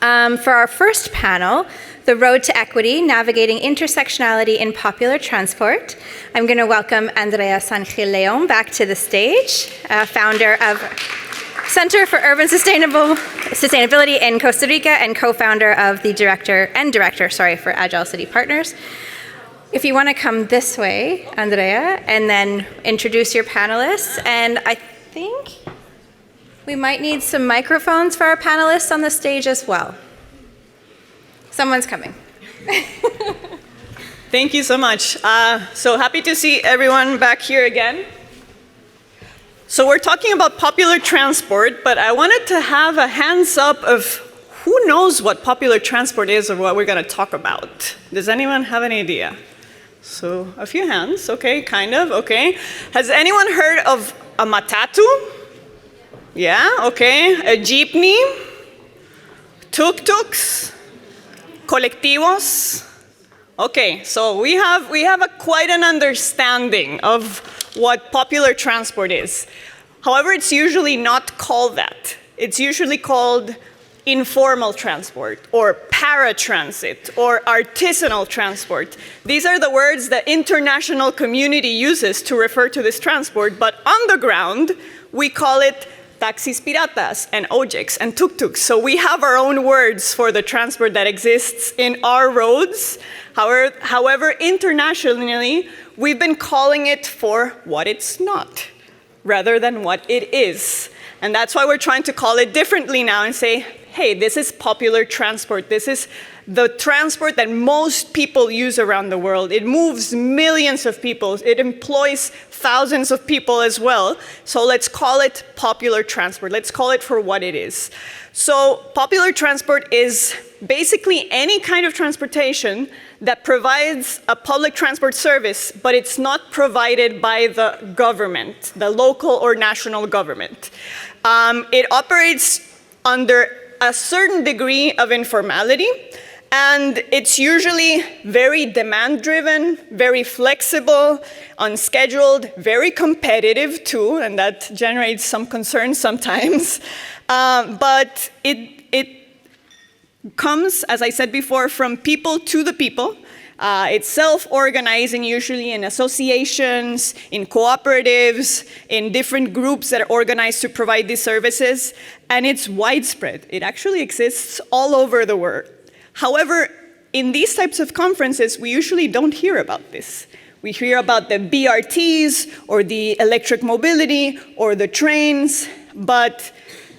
For our first panel, The Road to Equity, Navigating Intersectionality in Popular Transport, I'm going to welcome Andrea Leon back to the stage, founder of Center for Urban Sustainability in Costa Rica and co-founder of the director for Agile City Partners. If you want to come this way, Andrea, and then introduce your panelists. And I think we might need some microphones for our panelists on the stage as well. Someone's coming. Thank you so much. So happy to see everyone back here again. So we're talking about popular transport, but I wanted to have a hands up of who knows what popular transport is or what we're going to talk about. Does anyone have any idea? So a few hands, okay, kind of, okay. Has anyone heard of a matatu? Yeah, okay. A jeepney? Tuk-tuks? Colectivos? Okay, so we have quite an understanding of what popular transport is. However, it's usually not called that. It's usually called informal transport or paratransit or artisanal transport. These are the words the international community uses to refer to this transport, but on the ground, we call it taxis piratas and ojeks and tuk-tuks. So we have our own words for the transport that exists in our roads. However, internationally, we've been calling it for what it's not, rather than what it is. And that's why we're trying to call it differently now and say, hey, this is popular transport. This is the transport that most people use around the world. It moves millions of people. It employs thousands of people as well. So let's call it popular transport. Let's call it for what it is. So popular transport is basically any kind of transportation that provides a public transport service, but it's not provided by the government, the local or national government. It operates under a certain degree of informality, and it's usually very demand-driven, very flexible, unscheduled, very competitive too, and that generates some concern sometimes. But it comes, as I said before, from people to the people. It's self-organizing, usually in associations, in cooperatives, in different groups that are organized to provide these services, and it's widespread. It actually exists all over the world. However, in these types of conferences, we usually don't hear about this. We hear about the BRTs, or the electric mobility, or the trains, but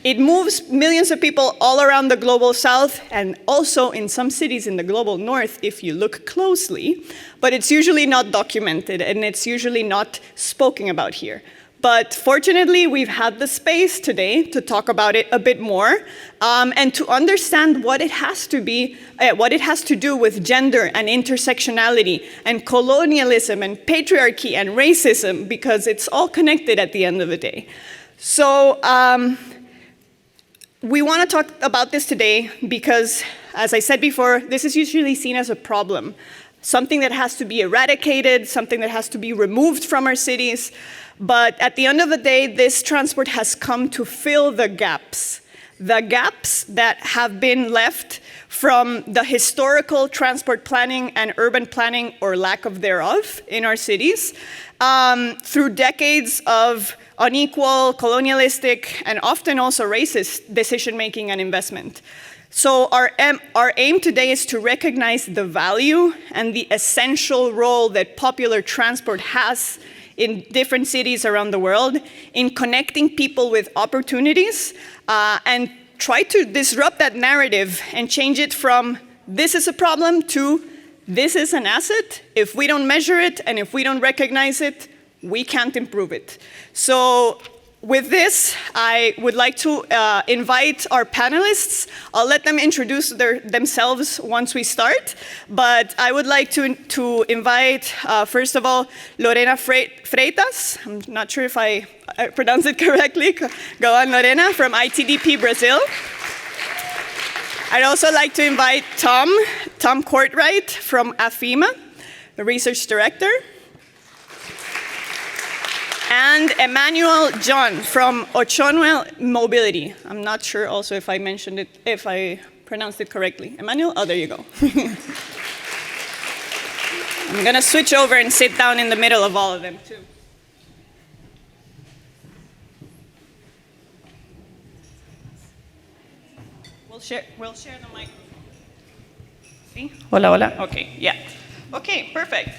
it moves millions of people all around the global south and also in some cities in the global north if you look closely, but it's usually not documented and it's usually not spoken about here. But fortunately, we've had the space today to talk about it a bit more and to understand what it has to be, what it has to do with gender and intersectionality and colonialism and patriarchy and racism, because it's all connected at the end of the day. So, we want to talk about this today because, as I said before, this is usually seen as a problem, something that has to be eradicated, something that has to be removed from our cities. But at the end of the day, this transport has come to fill the gaps that have been left from the historical transport planning and urban planning, or lack of thereof, in our cities, through decades of unequal, colonialistic, and often also racist decision-making and investment. So our aim today is to recognize the value and the essential role that popular transport has in different cities around the world in connecting people with opportunities and try to disrupt that narrative and change it from this is a problem to this is an asset. If we don't measure it and if we don't recognize it, we can't improve it. So with this, I would like to invite our panelists. I'll let them introduce themselves once we start, but I would like to invite, first of all, Lorena Freitas. I'm not sure if I pronounced it correctly. Go on, Lorena, from ITDP Brazil. I'd also like to invite Tom Courtright from AFIMA, the research director. And Emmanuel John from Ochonuel Mobility. I'm not sure also if I mentioned it, if I pronounced it correctly. Emmanuel? Oh, there you go. I'm going to switch over and sit down in the middle of all of them, too. We'll share the microphone. See? Hola, hola. Okay, yeah. Okay, perfect.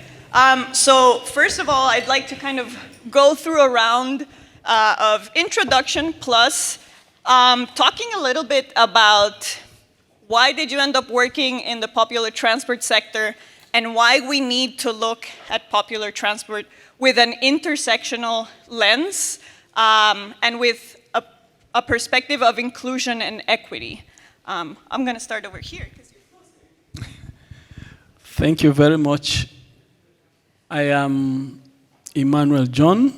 So first of all, I'd like to kind of go through a round of introduction plus talking a little bit about why did you end up working in the popular transport sector and why we need to look at popular transport with an intersectional lens and with a perspective of inclusion and equity. I'm going to start over here. Thank you very much. I am Emmanuel John,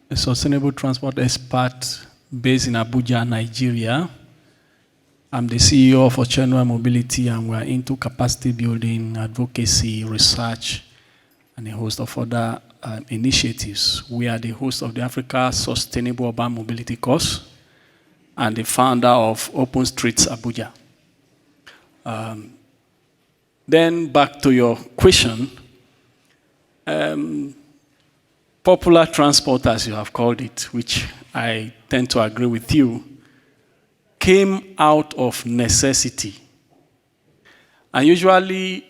a sustainable transport expert based in Abuja, Nigeria. I'm the CEO of Ochenua Mobility, and we're into capacity building, advocacy, research, and a host of other initiatives. We are the host of the Africa Sustainable Urban Mobility course and the founder of Open Streets Abuja. Then back to your question. Popular transport, as you have called it, which I tend to agree with you, came out of necessity. And usually,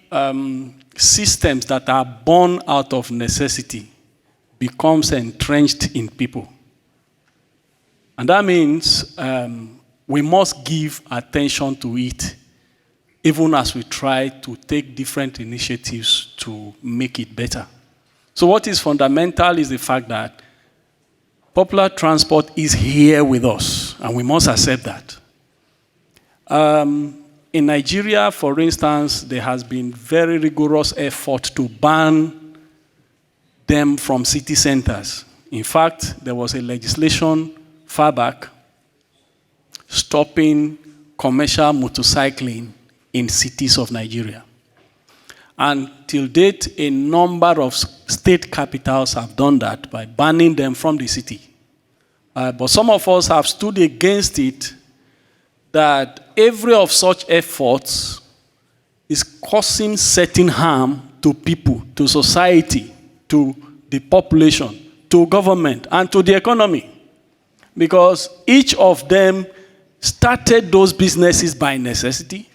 systems that are born out of necessity becomes entrenched in people. And that means we must give attention to it, even as we try to take different initiatives to make it better. So what is fundamental is the fact that popular transport is here with us, and we must accept that. In Nigeria, for instance, there has been very rigorous effort to ban them from city centers. In fact, there was a legislation far back stopping commercial motorcycling in cities of Nigeria. And till date, a number of state capitals have done that by banning them from the city. But some of us have stood against it, that every of such efforts is causing certain harm to people, to society, to the population, to government, and to the economy. Because each of them started those businesses by necessity.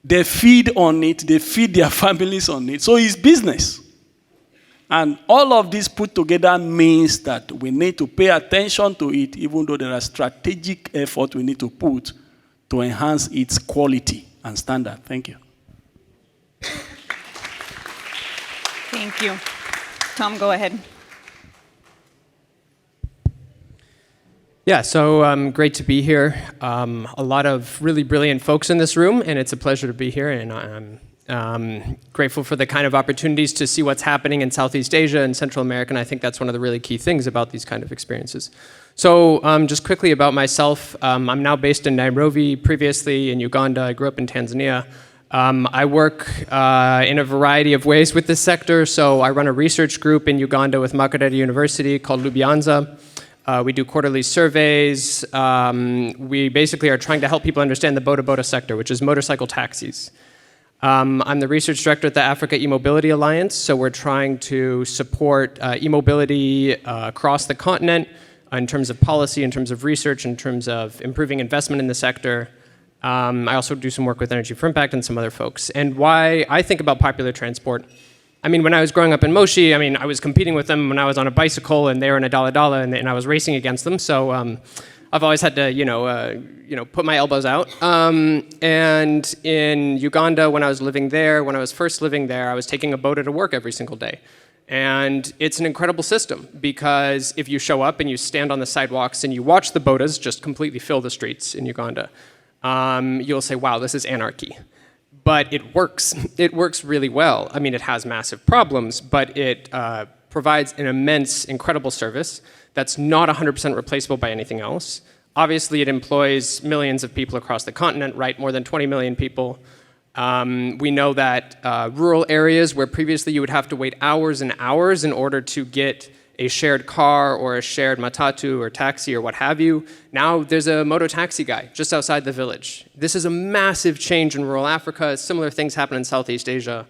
They feed on it, they feed their families on it, so it's business. And all of this put together means that we need to pay attention to it, even though there are strategic efforts we need to put to enhance its quality and standard. Thank you. Thank you. Tom, go ahead. Yeah, so great to be here. A lot of really brilliant folks in this room, and it's a pleasure to be here. And I'm grateful for the kind of opportunities to see what's happening in Southeast Asia and Central America, and I think that's one of the really key things about these kind of experiences. So just quickly about myself, I'm now based in Nairobi, previously in Uganda. I grew up in Tanzania. I work in a variety of ways with this sector. So I run a research group in Uganda with Makerere University called Lubianza. We do quarterly surveys. We basically are trying to help people understand the boda sector, which is motorcycle taxis. I'm the research director at the Africa E-Mobility Alliance, so we're trying to support e-mobility across the continent in terms of policy, in terms of research, in terms of improving investment in the sector. I also do some work with Energy for Impact and some other folks. And why I think about popular transport, I mean, when I was growing up in Moshi, I mean, I was competing with them when I was on a bicycle, and they were in a dala and I was racing against them. So I've always had to, put my elbows out. And in Uganda, when I was living there, when I was first living there, I was taking a boda to work every single day. And it's an incredible system, because if you show up and you stand on the sidewalks and you watch the bodas just completely fill the streets in Uganda, you'll say, wow, this is anarchy. But it works. It works really well. I mean, it has massive problems, but it provides an immense, incredible service that's not 100% replaceable by anything else. Obviously, it employs millions of people across the continent, right? More than 20 million people. We know that rural areas where previously you would have to wait hours and hours in order to get a shared car or a shared matatu or taxi or what have you. Now there's a moto taxi guy just outside the village. This is a massive change in rural Africa. Similar things happen in Southeast Asia.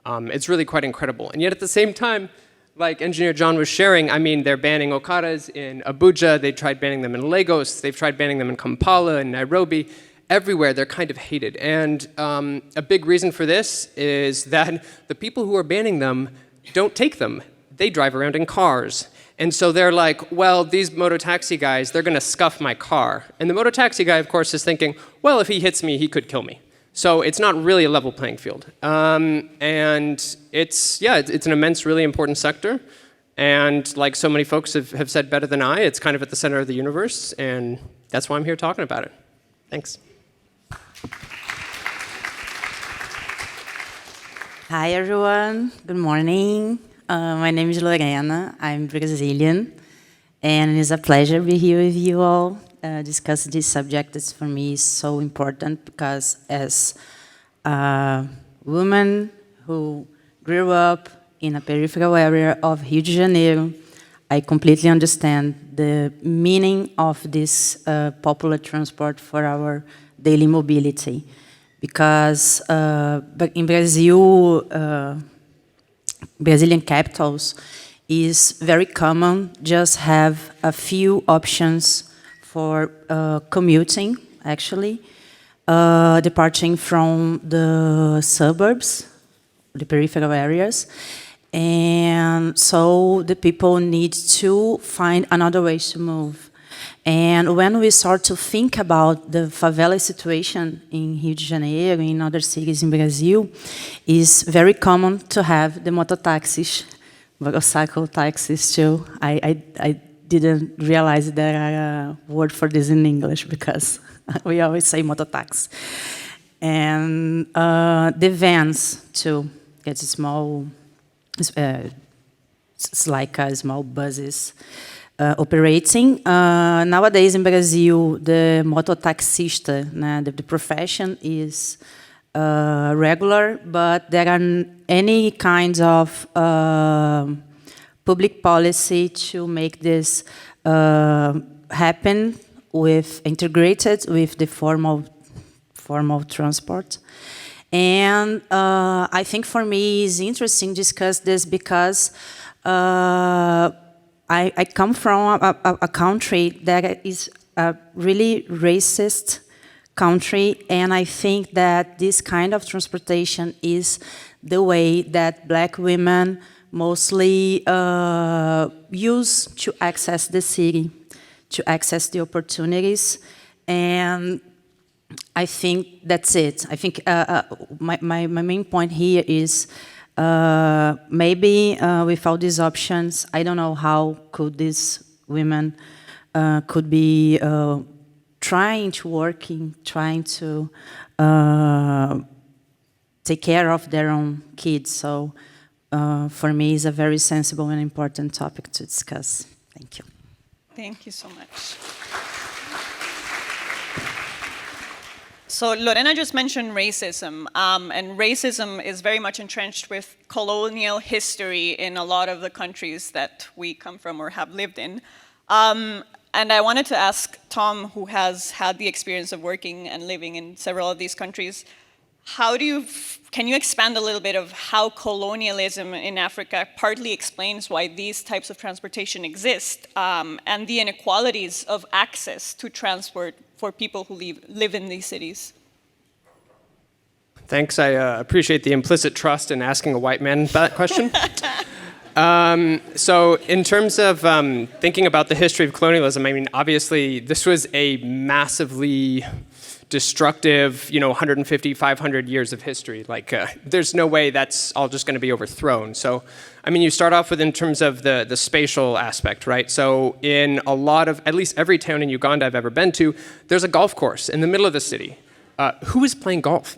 It's really quite incredible. And yet at the same time, like Engineer John was sharing, I mean, they're banning okaras in Abuja, they tried banning them in Lagos, they've tried banning them in Kampala and Nairobi. Everywhere, they're kind of hated. And a big reason for this is that the people who are banning them don't take them. They drive around in cars. And so they're like, well, these moto taxi guys, they're gonna scuff my car. And the moto taxi guy, of course, is thinking, well, if he hits me, he could kill me. So it's not really a level playing field. And it's an immense, really important sector. And like so many folks have said better than I, it's kind of at the center of the universe. And that's why I'm here talking about it. Thanks. Hi, everyone. Good morning. My name is Lorena. I'm Brazilian. And it's a pleasure to be here with you all, discussing this subject that for me is so important because as a woman who grew up in a peripheral area of Rio de Janeiro, I completely understand the meaning of this popular transport for our daily mobility. Because but in Brazil, Brazilian capitals is very common, just have a few options for commuting, actually, departing from the suburbs, the peripheral areas. And so the people need to find another way to move. And when we start to think about the favela situation in Rio de Janeiro, in other cities in Brazil, it's very common to have the mototaxis, motorcycle taxis too. I didn't realize there are a word for this in English because we always say mototaxi. And the vans too, it's small, it's like small buses. Operating. Nowadays in Brazil, the mototaxista, the profession is regular, but there are any kinds of public policy to make this happen integrated with the formal transport. And I think for me it's interesting to discuss this because I come from a country that is a really racist country, and I think that this kind of transportation is the way that Black women mostly use to access the city, to access the opportunities, and I think that's it. I think my main point here is maybe without these options, I don't know how could these women could be trying to take care of their own kids. So for me, it's a very sensible and important topic to discuss. Thank you. Thank you so much. So Lorena just mentioned racism, and racism is very much entrenched with colonial history in a lot of the countries that we come from or have lived in. And I wanted to ask Tom, who has had the experience of working and living in several of these countries, can you expand a little bit of how colonialism in Africa partly explains why these types of transportation exist, and the inequalities of access to transport for people who live in these cities? Thanks, I appreciate the implicit trust in asking a white man that question. So in terms of thinking about the history of colonialism, I mean, obviously this was a massively destructive, 150, 500 years of history. Like, there's no way that's all just going to be overthrown. So, I mean, you start off with in terms of the spatial aspect, right? So in a lot of, at least every town in Uganda I've ever been to, there's a golf course in the middle of the city. Who is playing golf?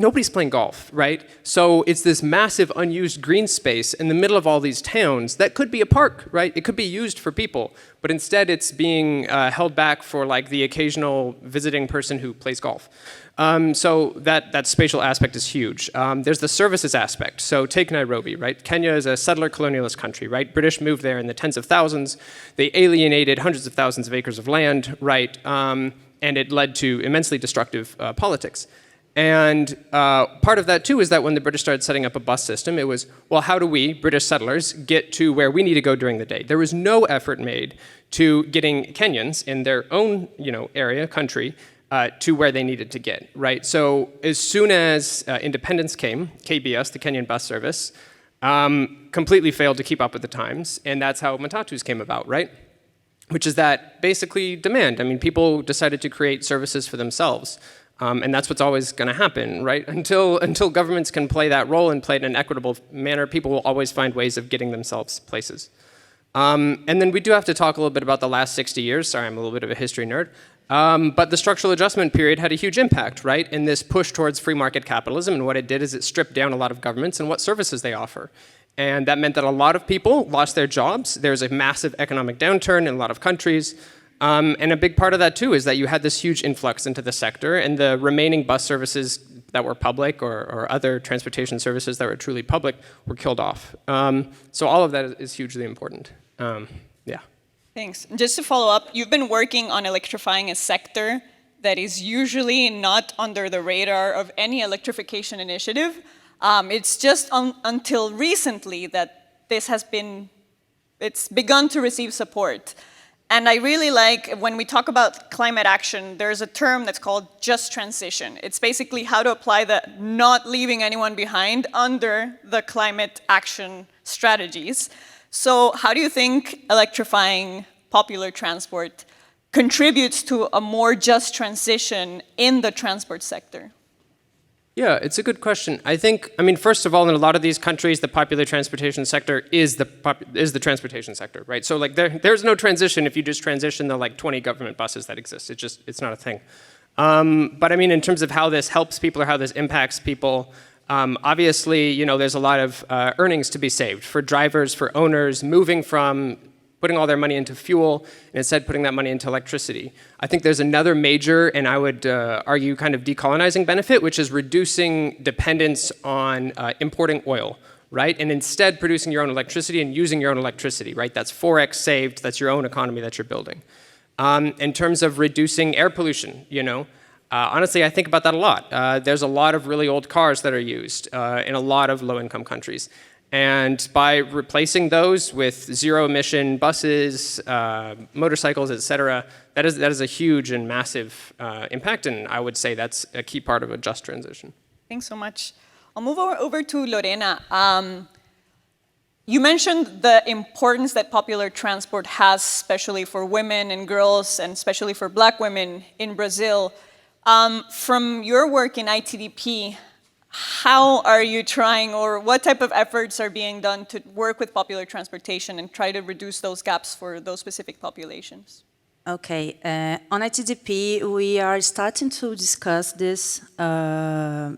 nobody's playing golf, right? So it's this massive unused green space in the middle of all these towns that could be a park, right? It could be used for people, but instead it's being held back for like the occasional visiting person who plays golf. So that spatial aspect is huge. There's the services aspect. So take Nairobi, right? Kenya is a settler colonialist country, right? British moved there in the tens of thousands. They alienated hundreds of thousands of acres of land, right? And it led to immensely destructive politics. And part of that, too, is that when the British started setting up a bus system, it was, well, how do we, British settlers, get to where we need to go during the day? There was no effort made to getting Kenyans in their own area, country, to where they needed to get, right? So as soon as independence came, KBS, the Kenyan bus service, completely failed to keep up with the times, and that's how matatus came about, right? Which is that basically demand. I mean, people decided to create services for themselves. And that's what's always going to happen, right? Until governments can play that role and play it in an equitable manner, people will always find ways of getting themselves places. And then we do have to talk a little bit about the last 60 years. Sorry, I'm a little bit of a history nerd. But the structural adjustment period had a huge impact, right? In this push towards free market capitalism. And what it did is it stripped down a lot of governments and what services they offer. And that meant that a lot of people lost their jobs. There's a massive economic downturn in a lot of countries. And a big part of that, too, is that you had this huge influx into the sector, and the remaining bus services that were public or other transportation services that were truly public were killed off. So all of that is hugely important. Yeah. Thanks. Just to follow up, you've been working on electrifying a sector that is usually not under the radar of any electrification initiative. It's just until recently that it's begun to receive support. And I really like, when we talk about climate action, there's a term that's called just transition. It's basically how to apply the not leaving anyone behind under the climate action strategies. So how do you think electrifying popular transport contributes to a more just transition in the transport sector? Yeah, it's a good question. I mean, first of all, in a lot of these countries, the popular transportation sector is the transportation sector, right? So like there's no transition if you just transition the like 20 government buses that exist. It's not a thing. But I mean, in terms of how this helps people or how this impacts people, obviously, there's a lot of earnings to be saved for drivers, for owners, moving from putting all their money into fuel, and instead putting that money into electricity. I think there's another major, and I would argue kind of decolonizing benefit, which is reducing dependence on importing oil, right? And instead producing your own electricity and using your own electricity, right? That's 4x saved, that's your own economy that you're building. In terms of reducing air pollution, honestly, I think about that a lot. There's a lot of really old cars that are used in a lot of low-income countries. And by replacing those with zero-emission buses, motorcycles, et cetera, that is a huge and massive impact, and I would say that's a key part of a just transition. Thanks so much. I'll move over to Lorena. You mentioned the importance that popular transport has, especially for women and girls, and especially for Black women in Brazil. From your work in ITDP, how are you trying, or what type of efforts are being done to work with popular transportation and try to reduce those gaps for those specific populations? Okay, on ITDP, we are starting to discuss this. The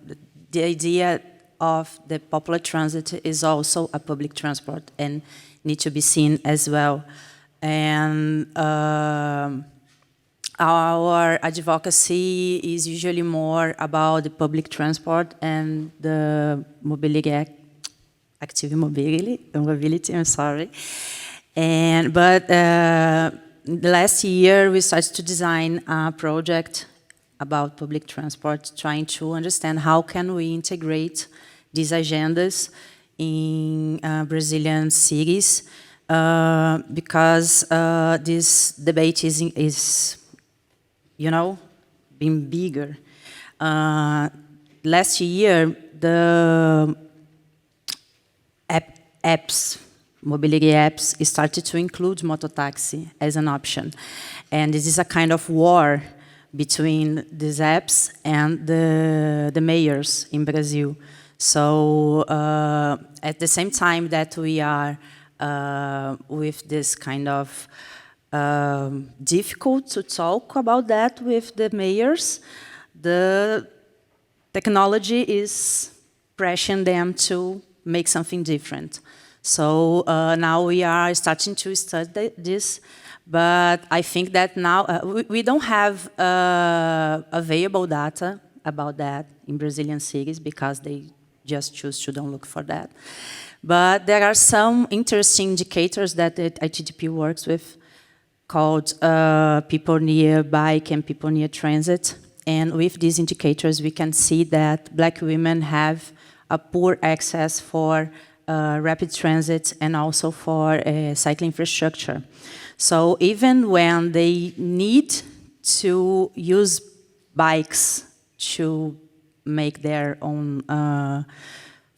idea of the popular transit is also a public transport and need to be seen as well. And our advocacy is usually more about the public transport and the active mobility, I'm sorry. But last year we started to design a project about public transport, trying to understand how can we integrate these agendas in Brazilian cities, because this debate is being bigger. Last year, the mobility apps started to include mototaxi as an option. And this is a kind of war between these apps and the mayors in Brazil. So at the same time that we are with this kind of difficult to talk about that with the mayors, the technology is pressuring them to make something different. So now we are starting to study this, but I think that now we don't have available data about that in Brazilian cities because they just choose to don't look for that. But there are some interesting indicators that the ITDP works with called people near bike and people near transit. And with these indicators, we can see that Black women have a poor access for rapid transit and also for cycling infrastructure. So even when they need to use bikes to make their own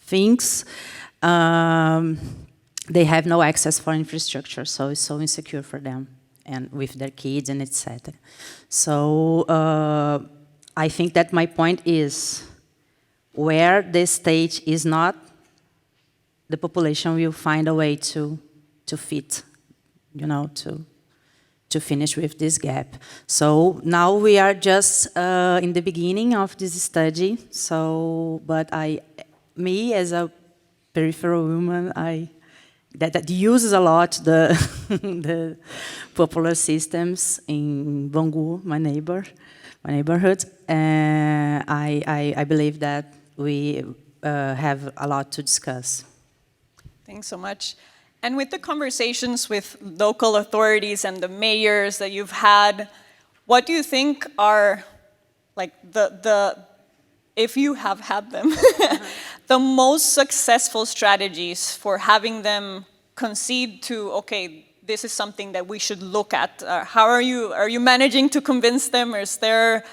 things, they have no access for infrastructure, so it's so insecure for them and with their kids and etc. So I think that my point is where the state is not, the population will find a way to fit, you know, to finish with this gap. So now we are just in the beginning of this study. So, but me as a peripheral woman, that uses a lot the the popular systems in Bangu, my neighborhood. I believe that we have a lot to discuss. Thanks so much. And with the conversations with local authorities and the mayors that you've had, what do you think are like if you have had them, the most successful strategies for having them concede to, okay, this is something that we should look at? How are you managing to convince them, or is there,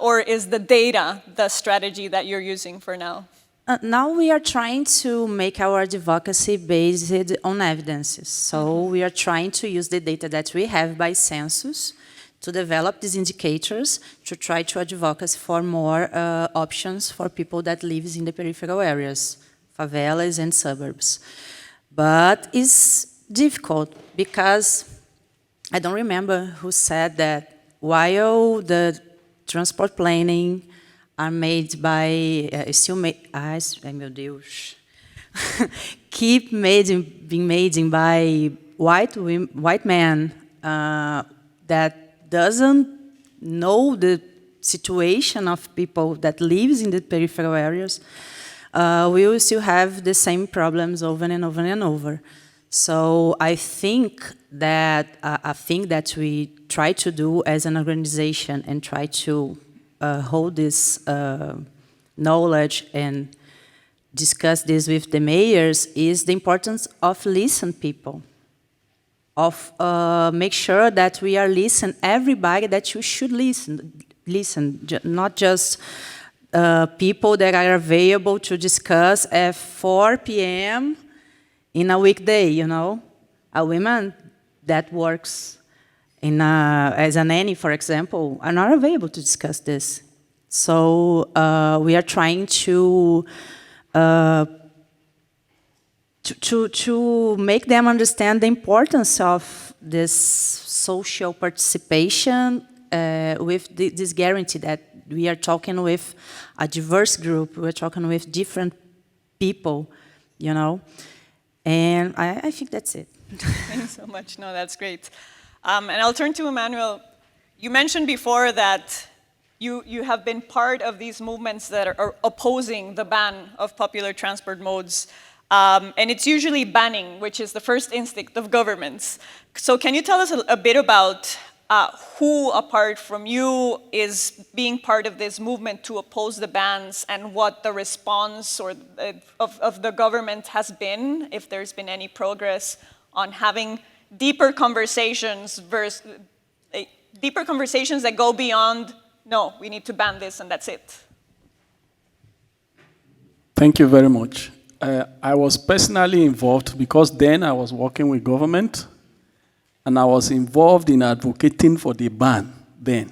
or is the data the strategy that you're using for now? Now we are trying to make our advocacy based on evidences. So we are trying to use the data that we have by census to develop these indicators to try to advocate for more options for people that live in the peripheral areas, favelas and suburbs. But it's difficult because I don't remember who said that while the transport planning are made by, ai meu Deus, being made by white men that doesn't know the situation of people that lives in the peripheral areas, we will still have the same problems over and over and over. So I think that a thing that we try to do as an organization and try to hold this knowledge and discuss this with the mayors is the importance of listen people, of make sure that we are listen everybody that you should listen, not just people that are available to discuss at 4 p.m. in a weekday, you know. A woman that works as a nanny, for example, are not available to discuss this. So we are trying to make them understand the importance of this social participation with this guarantee that we are talking with a diverse group, we're talking with different people, you know. And I think that's it. Thanks so much. No, that's great. And I'll turn to Emmanuel. You mentioned before that you have been part of these movements that are opposing the ban of popular transport modes. And it's usually banning, which is the first instinct of governments. So can you tell us a bit about who, apart from you, is being part of this movement to oppose the bans, and what the response of the government has been, if there's been any progress on having deeper conversations that go beyond, no, we need to ban this and that's it? Thank you very much. I was personally involved because then I was working with government and I was involved in advocating for the ban then.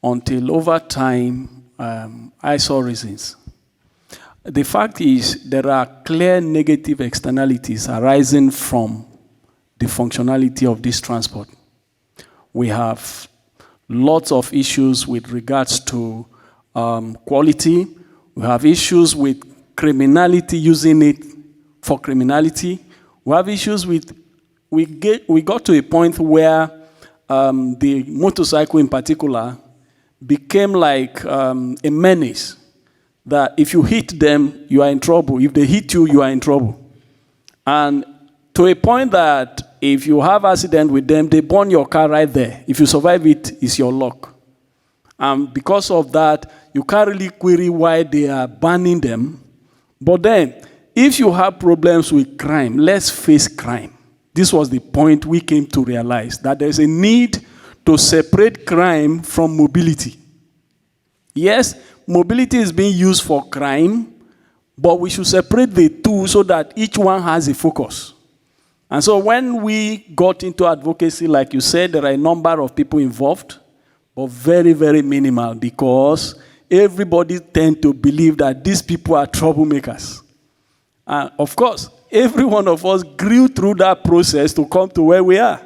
Until over time, I saw reasons. The fact is there are clear negative externalities arising from the functionality of this transport. We have lots of issues with regards to quality. We have issues with criminality, using it for criminality. We have issues with, we got to a point where the motorcycle in particular became like a menace, that if you hit them, you are in trouble. If they hit you, you are in trouble. And to a point that if you have accident with them, they burn your car right there. If you survive it, it's your luck. And because of that, you can't really query why they are banning them. But then, if you have problems with crime, let's face crime. This was the point we came to realize, that there's a need to separate crime from mobility. Yes, mobility is being used for crime, but we should separate the two so that each one has a focus. And so when we got into advocacy, like you said, there are a number of people involved, but very, very minimal, because everybody tends to believe that these people are troublemakers. Of course, every one of us grew through that process to come to where we are.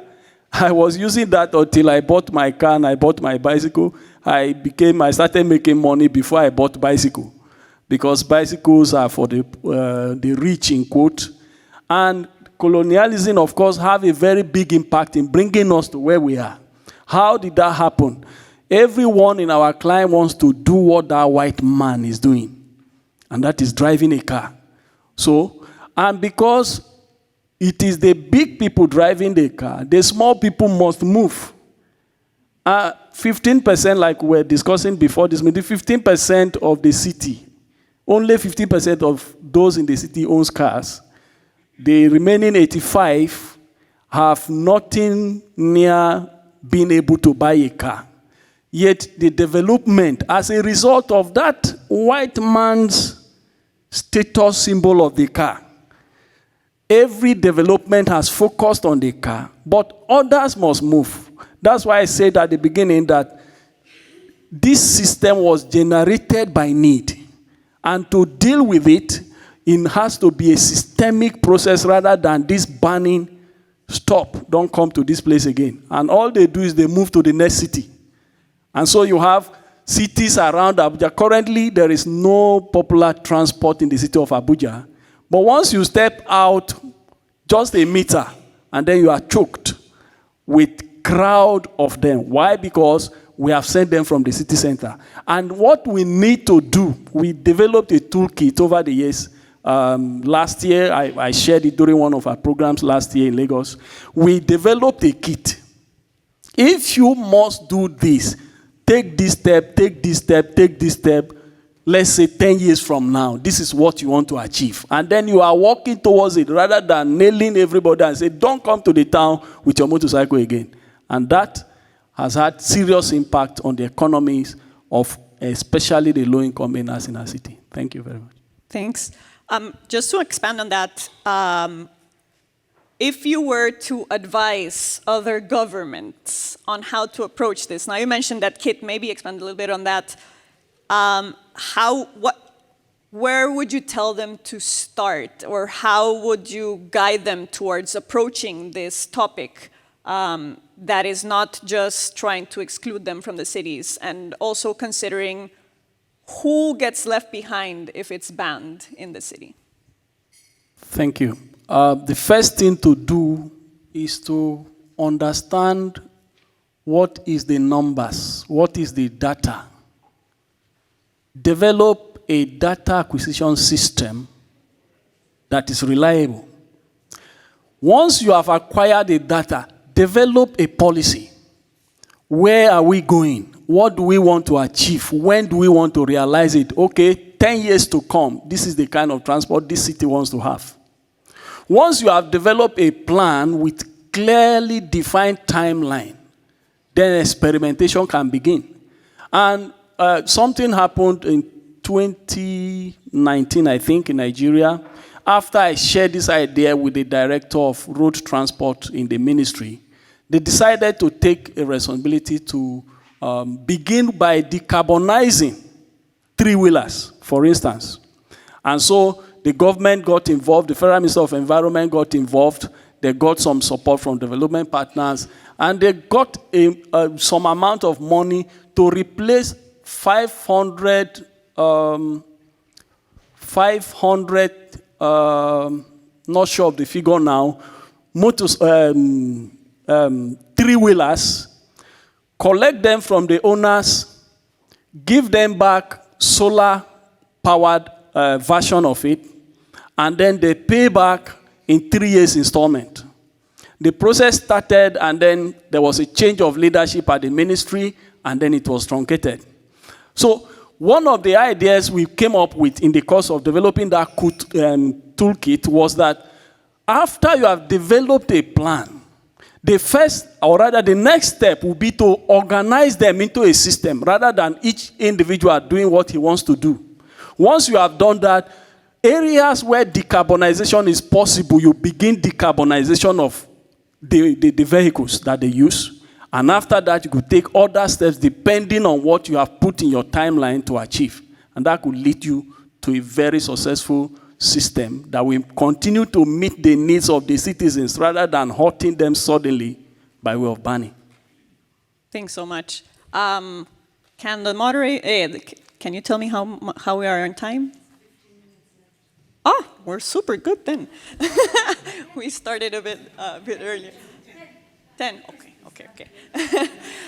I was using that until I bought my car and I bought my bicycle. I started making money before I bought bicycle, because bicycles are for the rich, in quote. And colonialism, of course, have a very big impact in bringing us to where we are. How did that happen? Everyone in our clan wants to do what that white man is doing, and that is driving a car. So, and because it is the big people driving the car, the small people must move. 15%, like we were discussing before this meeting, 15% of the city, only 15% of those in the city owns cars. The remaining 85 have nothing near being able to buy a car. Yet the development, as a result of that white man's status symbol of the car, every development has focused on the car, but others must move. That's why I said at the beginning that this system was generated by need. And to deal with it, it has to be a systemic process rather than this banning, stop, don't come to this place again. And all they do is they move to the next city. And so you have cities around Abuja. Currently, there is no popular transport in the city of Abuja. But once you step out just a meter, and then you are choked with crowd of them. Why? Because we have sent them from the city center. And what we need to do, we developed a toolkit over the years. Last year, I shared it during one of our programs last year in Lagos. We developed a kit. If you must do this, take this step, take this step, take this step, let's say 10 years from now, this is what you want to achieve. And then you are walking towards it rather than nailing everybody and say, don't come to the town with your motorcycle again. And that has had serious impact on the economies of especially the low-income earners in our city. Thank you very much. Thanks. Just to expand on that, if you were to advise other governments on how to approach this, now you mentioned that kit, maybe expand a little bit on that. Where would you tell them to start, or how would you guide them towards approaching this topic that is not just trying to exclude them from the cities, and also considering who gets left behind if it's banned in the city? Thank you. The first thing to do is to understand what is the numbers, what is the data. Develop a data acquisition system that is reliable. Once you have acquired the data, develop a policy. Where are we going? What do we want to achieve? When do we want to realize it? Okay, 10 years to come, this is the kind of transport this city wants to have. Once you have developed a plan with clearly defined timeline, then experimentation can begin. And something happened in 2019, I think, in Nigeria. After I shared this idea with the director of road transport in the ministry, they decided to take a responsibility to begin by decarbonizing three-wheelers, for instance. And so the government got involved, the Federal Minister of Environment got involved, they got some support from development partners, and they got some amount of money to replace 500, not sure of the figure now, three-wheelers, collect them from the owners, give them back solar-powered version of it, and then they pay back in 3 years installment. The process started, and then there was a change of leadership at the ministry, and then it was truncated. So one of the ideas we came up with in the course of developing that toolkit was that after you have developed a plan, the first, or rather the next step will be to organize them into a system rather than each individual doing what he wants to do. Once you have done that, areas where decarbonization is possible, you begin decarbonization of the vehicles that they use. And after that, you could take other steps depending on what you have put in your timeline to achieve. And that could lead you to a very successful system that will continue to meet the needs of the citizens rather than hurting them suddenly by way of banning. Thanks so much. Can the moderator, can you tell me how we are on time? Oh, we're super good then. We started a bit earlier. 10, okay.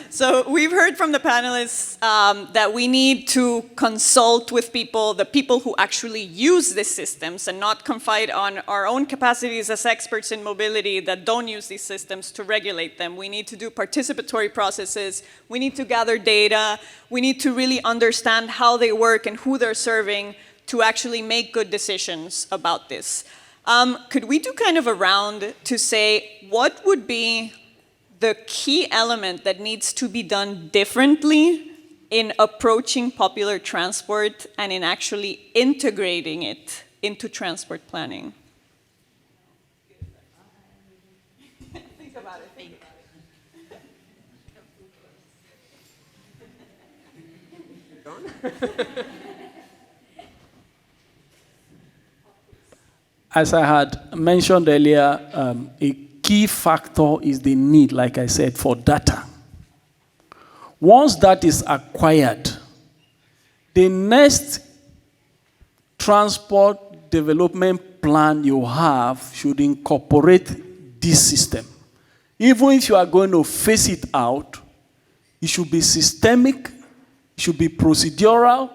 So we've heard from the panelists that we need to consult with the people who actually use these systems and not confide on our own capacities as experts in mobility that don't use these systems to regulate them. We need to do participatory processes. We need to gather data. We need to really understand how they work and who they're serving to actually make good decisions about this. Could we do kind of a round to say what would be the key element that needs to be done differently in approaching popular transport and in actually integrating it into transport planning? Think about it. As I had mentioned earlier, a key factor is the need, like I said, for data. Once that is acquired, the next transport development plan you have should incorporate this system. Even if you are going to phase it out, it should be systemic, it should be procedural,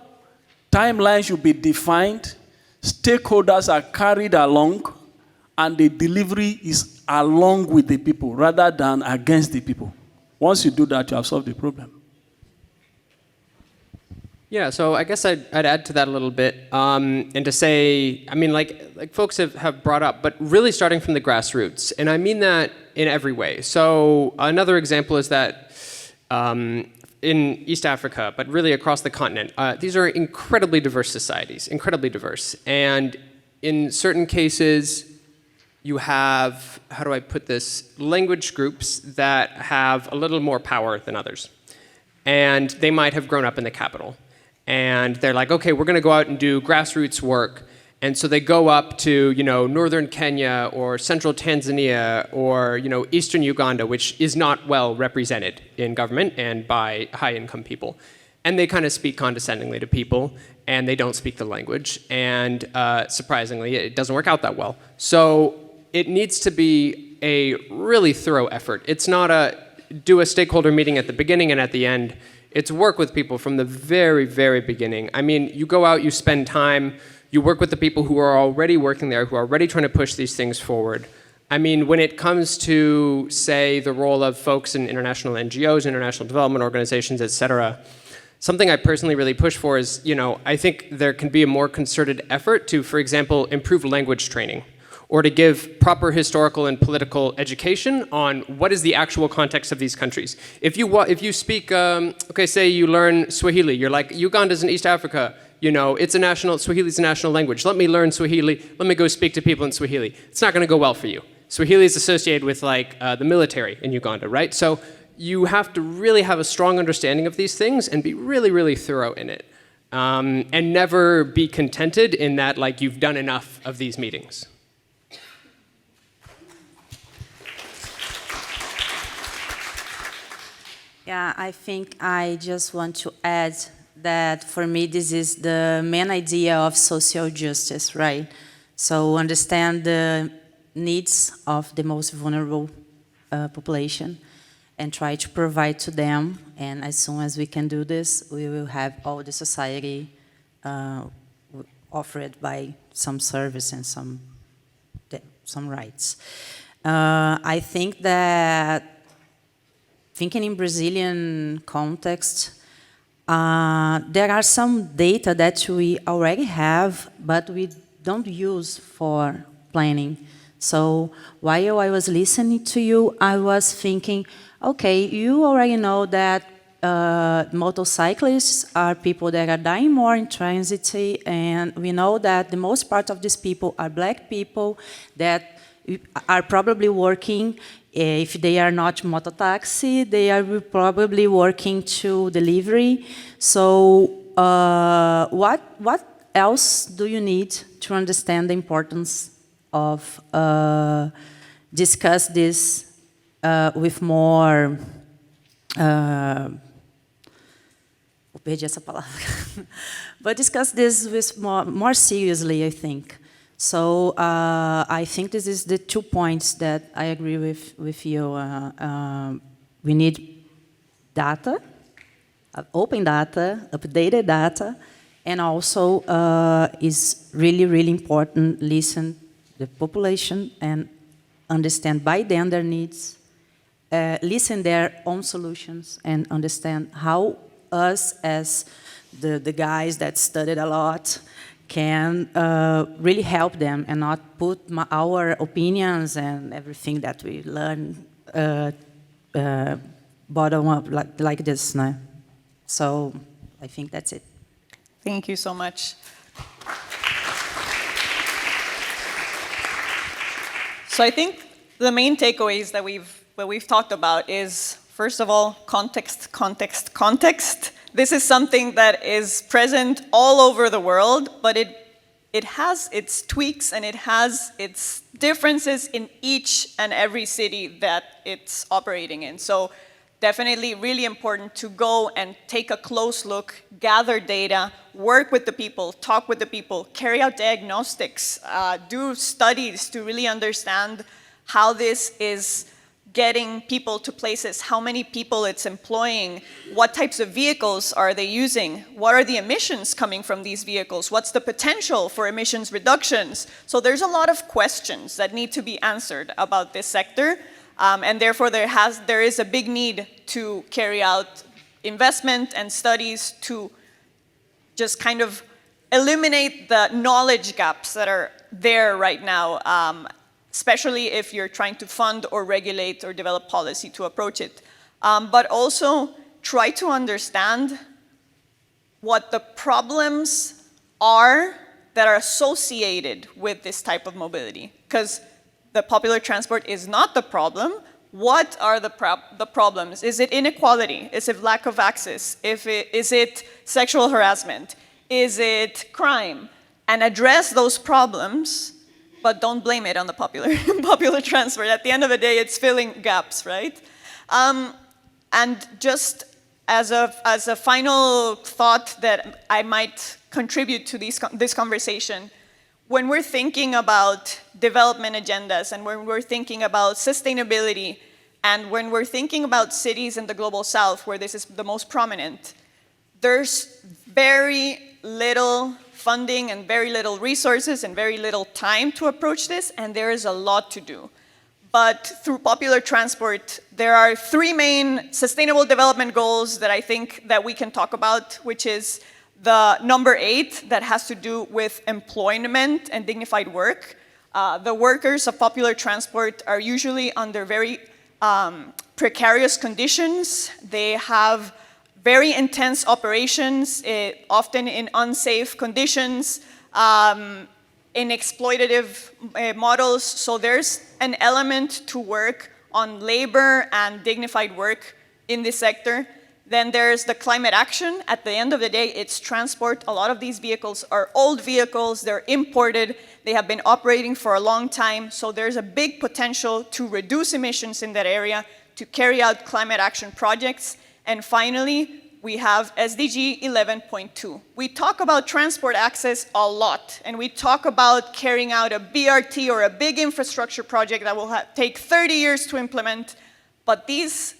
timelines should be defined, stakeholders are carried along, and the delivery is along with the people rather than against the people. Once you do that, you have solved the problem. Yeah, so I guess I'd add to that a little bit, and to say, I mean, like folks have brought up, but really starting from the grassroots, and I mean that in every way. So another example is that in East Africa, but really across the continent, these are incredibly diverse societies, incredibly diverse, and in certain cases, you have, how do I put this, language groups that have a little more power than others, and they might have grown up in the capital. And they're like, okay, we're going to go out and do grassroots work. And so they go up to, northern Kenya or central Tanzania or, eastern Uganda, which is not well represented in government and by high-income people. And they kind of speak condescendingly to people, and they don't speak the language. And surprisingly, it doesn't work out that well. So it needs to be a really thorough effort. It's not do a stakeholder meeting at the beginning and at the end. It's work with people from the very, very beginning. I mean, you go out, you spend time, you work with the people who are already working there, who are already trying to push these things forward. I mean, when it comes to, say, the role of folks in international NGOs, international development organizations, et cetera, something I personally really push for is, I think there can be a more concerted effort to, for example, improve language training, or to give proper historical and political education on what is the actual context of these countries. If you speak, okay, say you learn Swahili, you're like, Uganda's in East Africa, Swahili's a national language. Let me learn Swahili, let me go speak to people in Swahili. It's not gonna go well for you. Swahili is associated with the military in Uganda, right? So you have to really have a strong understanding of these things and be really, really thorough in it. And never be contented in that you've done enough of these meetings. Yeah, I think I just want to add that for me this is the main idea of social justice, right? So understand the needs of the most vulnerable population and try to provide to them. And as soon as we can do this, we will have all the society offered by some service and some rights. I think that thinking in Brazilian context, there are some data that we already have, but we don't use for planning. So while I was listening to you, I was thinking, okay, you already know that motorcyclists are people that are dying more in transit, and we know that the most part of these people are black people that are probably working, if they are not mototaxi, they are probably working to delivery. So what else do you need to understand the importance of discuss this with more perdi essa palavra. But discuss this with more seriously, I think. So I think this is the 2 points that I agree with you. We need data, open data, updated data, and also is really, really important, listen the population and understand by them their needs, listen their own solutions, and understand how us as the guys that studied a lot can really help them and not put our opinions and everything that we learn bottom up like this. No? So I think that's it. Thank you so much. So I think the main takeaways that we've talked about is, first of all, context, context, context. This is something that is present all over the world, but it has its tweaks and it has its differences in each and every city that it's operating in. So definitely really important to go and take a close look, gather data, work with the people, talk with the people, carry out diagnostics, do studies to really understand how this is getting people to places, how many people it's employing, what types of vehicles are they using, what are the emissions coming from these vehicles, what's the potential for emissions reductions. So there's a lot of questions that need to be answered about this sector, and therefore there is a big need to carry out investment and studies to just kind of eliminate the knowledge gaps that are there right now, especially if you're trying to fund or regulate or develop policy to approach it. But also try to understand what the problems are that are associated with this type of mobility. Because the popular transport is not the problem. What are the problems? Is it inequality? Is it lack of access? Is it sexual harassment? Is it crime? And address those problems, but don't blame it on the popular transport. At the end of the day, it's filling gaps, right? And just as a final thought that I might contribute to this conversation, when we're thinking about development agendas and when we're thinking about sustainability and when we're thinking about cities in the global south where this is the most prominent, there's very little funding and very little resources and very little time to approach this, and there is a lot to do. But through popular transport, there are 3 main sustainable development goals that I think that we can talk about, which is the number 8 that has to do with employment and dignified work. The workers of popular transport are usually under very precarious conditions. They have very intense operations, often in unsafe conditions, in exploitative models. So there's an element to work on labor and dignified work in this sector. Then there's the climate action. At the end of the day, it's transport. A lot of these vehicles are old vehicles. They're imported. They have been operating for a long time. So there's a big potential to reduce emissions in that area, to carry out climate action projects. And finally, we have SDG 11.2. We talk about transport access a lot, and we talk about carrying out a BRT or a big infrastructure project that will take 30 years to implement, but these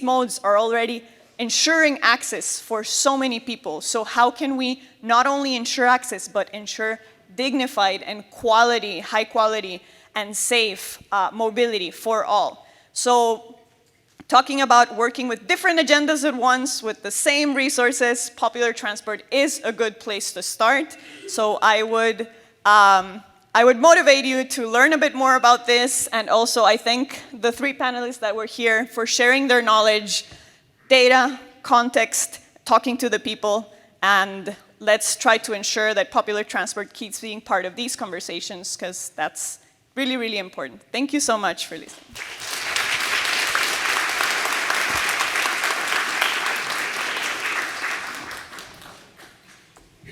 modes are already ensuring access for so many people. So how can we not only ensure access, but ensure dignified and quality, high quality, and safe mobility for all? So talking about working with different agendas at once with the same resources, popular transport is a good place to start. So I would motivate you to learn a bit more about this, and also I thank the 3 panelists that were here for sharing their knowledge, data, context, talking to the people, and let's try to ensure that popular transport keeps being part of these conversations, because that's really, really important. Thank you so much for listening.